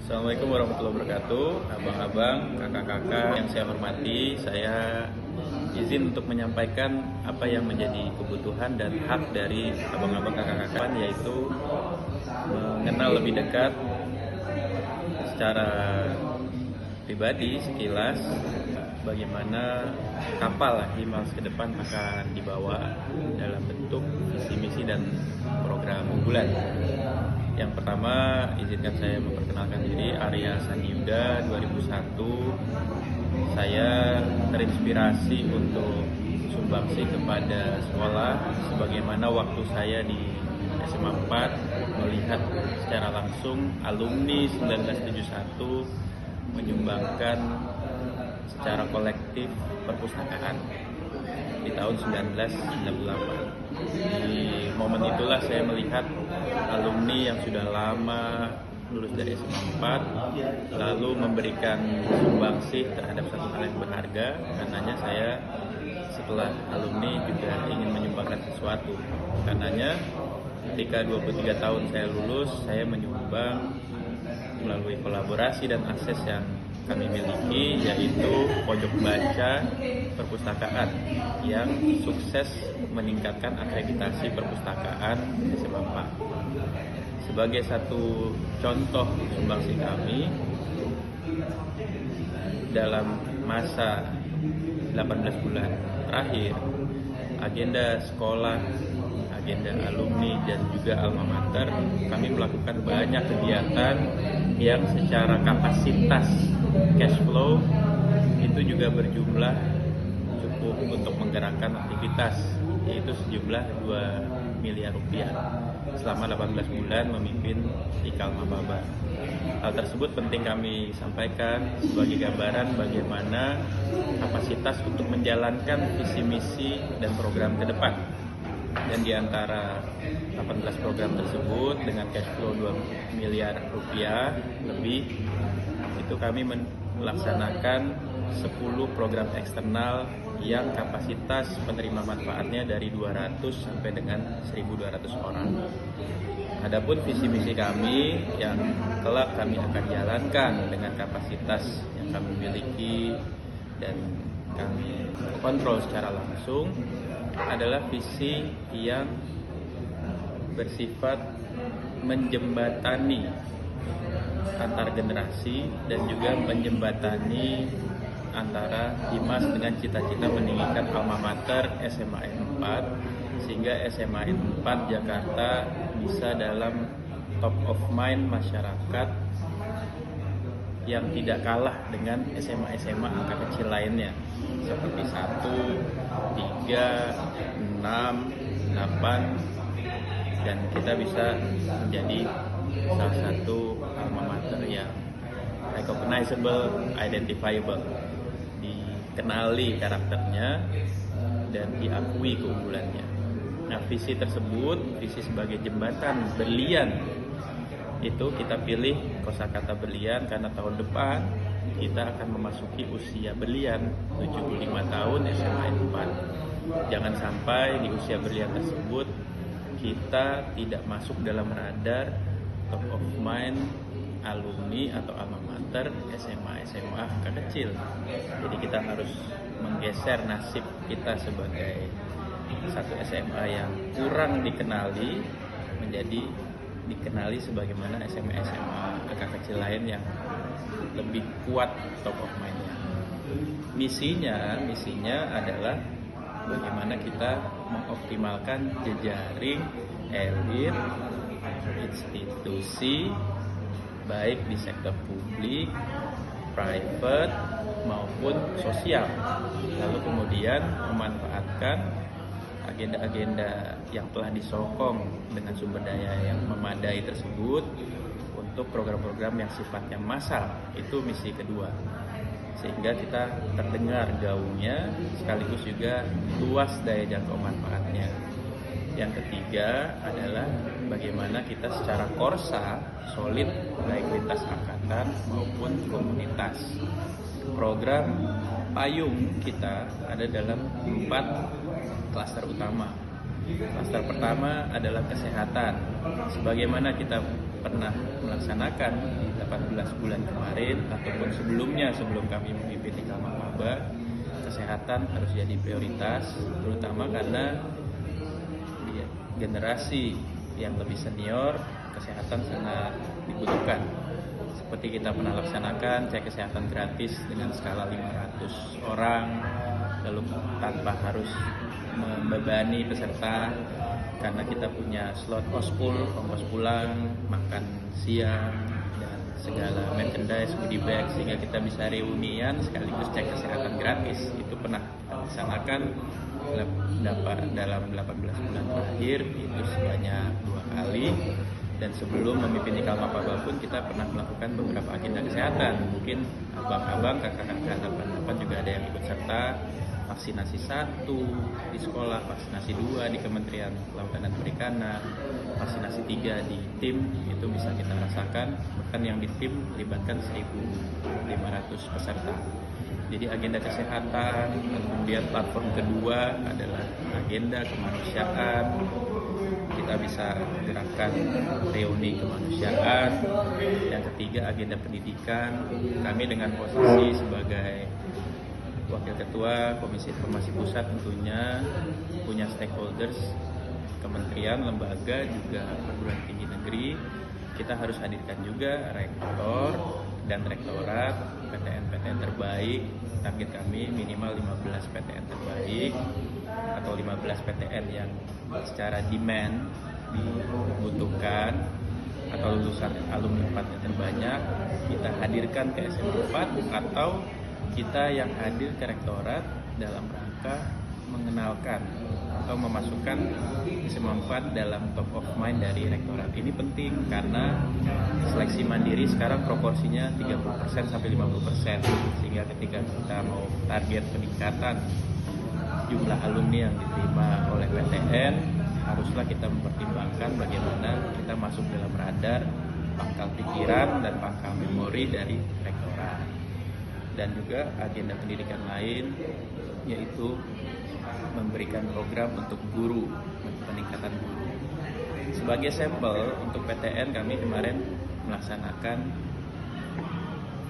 Assalamualaikum warahmatullahi wabarakatuh. Abang-abang, kakak-kakak yang saya hormati, saya izin untuk menyampaikan apa yang menjadi kebutuhan dan hak dari abang-abang kakak-kakak, yaitu mengenal lebih dekat secara pribadi sekilas bagaimana kapal Himalayas ke depan akan dibawa dalam bentuk visi misi dan program unggulan. Yang pertama, izinkan saya memperkenalkan diri, Arya Saniuda 2001. Saya terinspirasi untuk sumbangsi kepada sekolah sebagaimana waktu saya di SMA 4 melihat secara langsung alumni 1971 menyumbangkan secara kolektif perpustakaan di tahun 1998. Di momen itulah saya melihat alumni yang sudah lama lulus dari SMA 4 lalu memberikan sumbangsih terhadap satu hal yang berharga. Karenanya saya setelah alumni juga ingin menyumbangkan sesuatu. Karenanya ketika 23 tahun saya lulus, saya menyumbang melalui kolaborasi dan akses yang kami miliki, yaitu pojok baca perpustakaan yang sukses meningkatkan akreditasi perpustakaan SMA 4. Sebagai satu contoh sumbangsi kami dalam masa 18 bulan terakhir, agenda sekolah, agenda alumni dan juga alma mater, kami melakukan banyak kegiatan yang secara kapasitas cash flow itu juga berjumlah cukup untuk menggerakkan aktivitas, yaitu sejumlah 2 miliar rupiah selama 18 bulan memimpin Ikal Mababa. Hal tersebut penting kami sampaikan sebagai gambaran bagaimana kapasitas untuk menjalankan visi misi dan program ke depan. Dan di antara 18 program tersebut dengan cash flow 2 miliar rupiah lebih, itu kami melaksanakan 10 program eksternal yang kapasitas penerima manfaatnya dari 200 sampai dengan 1.200 orang. Adapun visi misi kami yang kelak kami akan jalankan dengan kapasitas yang kami miliki dan kami kontrol secara langsung adalah visi yang bersifat menjembatani antar generasi dan juga menjembatani antara Himas dengan cita-cita meninggikan alma mater SMA 4 sehingga SMA 4 Jakarta bisa dalam top of mind masyarakat yang tidak kalah dengan SMA-SMA angka kecil lainnya seperti 1, 3, 6, 8, dan kita bisa menjadi salah satu alma mater yang recognizable, identifiable, dikenali karakternya dan diakui keunggulannya. Nah, visi tersebut, visi sebagai jembatan berlian, itu kita pilih kosakata berlian karena tahun depan kita akan memasuki usia berlian 75 tahun SMA 4. Jangan sampai di usia berlian tersebut kita tidak masuk dalam radar top of mind alumni atau alma mater SMA angka kecil. Jadi kita harus menggeser nasib kita sebagai satu SMA yang kurang dikenali menjadi dikenali sebagaimana SMA angka kecil lain yang lebih kuat top of mind-nya. Misinya adalah bagaimana kita mengoptimalkan jejaring elit institusi baik di sektor publik, private maupun sosial. Lalu kemudian memanfaatkan agenda-agenda yang telah disokong dengan sumber daya yang memadai tersebut untuk program-program yang sifatnya massal. Itu misi kedua, sehingga kita terdengar gaungnya sekaligus juga luas daya jangkau manfaatnya. Yang ketiga adalah bagaimana kita secara korsa solid baik lintas angkatan maupun komunitas. Program payung kita ada dalam 4 klaster utama. Klaster pertama adalah kesehatan. Sebagaimana kita pernah melaksanakan di 18 bulan kemarin ataupun sebelumnya sebelum kami memimpin di Kalma Maba, kesehatan harus jadi prioritas, terutama karena generasi yang lebih senior kesehatan sangat dibutuhkan. Seperti kita pernah laksanakan cek kesehatan gratis dengan skala 500 orang, lalu tanpa harus membebani peserta karena kita punya slot ospul, ongkos pulang, makan siang, dan segala merchandise, goodie bag, sehingga kita bisa reunian sekaligus cek kesehatan gratis. Itu pernah kita laksanakan dalam 18 bulan terakhir, itu sebanyak 2 kali. Dan sebelum memimpin di Kalma Maba pun kita pernah melakukan beberapa agenda kesehatan. Mungkin abang-abang, kakak-kakak 88 juga ada yang ikut serta. Vaksinasi 1 di sekolah, vaksinasi 2 di Kementerian Kelautan dan Perikanan, vaksinasi 3 di tim, itu bisa kita rasakan. Bahkan yang di tim melibatkan 1.500 peserta. Jadi agenda kesehatan, kemudian platform kedua adalah agenda kemanusiaan. Kita bisa gerakan reuni kemanusiaan. Yang ketiga agenda pendidikan. Kami dengan posisi sebagai Wakil Ketua Komisi Informasi Pusat tentunya punya stakeholders, kementerian, lembaga, juga perguruan tinggi negeri. Kita harus hadirkan juga rektor dan rektorat, PTN-PTN terbaik. Target kami minimal 15 PTN terbaik atau 15 PTN yang secara demand dibutuhkan atau lulusan alumni 4 yang terbanyak kita hadirkan ke SMA 4 atau kita yang hadir ke rektorat dalam rangka mengenalkan atau memasukkan SMA 4 dalam top of mind dari rektorat. Ini penting karena seleksi mandiri sekarang proporsinya 30% sampai 50%, sehingga ketika kita mau target peningkatan jumlah alumni yang diterima oleh PTN, haruslah kita mempertimbangkan bagaimana kita masuk dalam radar pangkal pikiran dan pangkal memori dari rektorat. Dan juga agenda pendidikan lain yaitu memberikan program untuk guru, peningkatan guru. Sebagai sampel untuk PTN, kami kemarin melaksanakan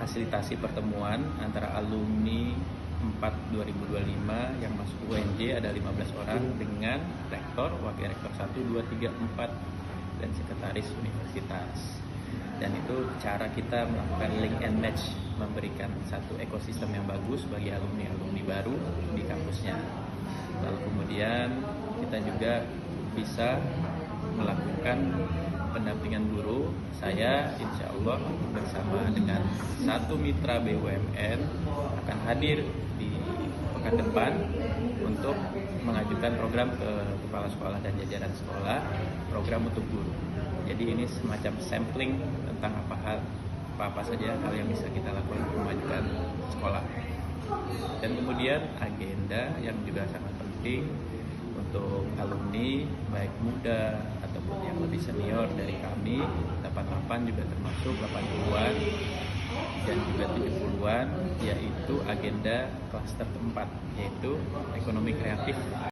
fasilitasi pertemuan antara alumni 4 2025 yang masuk UNJ ada 15 orang dengan rektor, wakil rektor 1, 2, 3, 4 dan sekretaris universitas. Dan itu cara kita melakukan link and match, memberikan satu ekosistem yang bagus bagi alumni-alumni baru di kampusnya. Lalu kemudian kita juga bisa melakukan pendampingan guru. Saya insya Allah bersama dengan satu mitra BUMN akan hadir di pekan depan untuk mengajukan program ke kepala sekolah dan jajaran sekolah, program untuk guru. Jadi ini semacam sampling tentang apa saja hal yang bisa kita lakukan untuk memajukan sekolah. Dan kemudian agenda yang juga sangat penting untuk alumni baik muda ataupun yang lebih senior dari kami, 88 juga termasuk 80-an dan juga 70-an, yaitu agenda klaster keempat, yaitu ekonomi kreatif.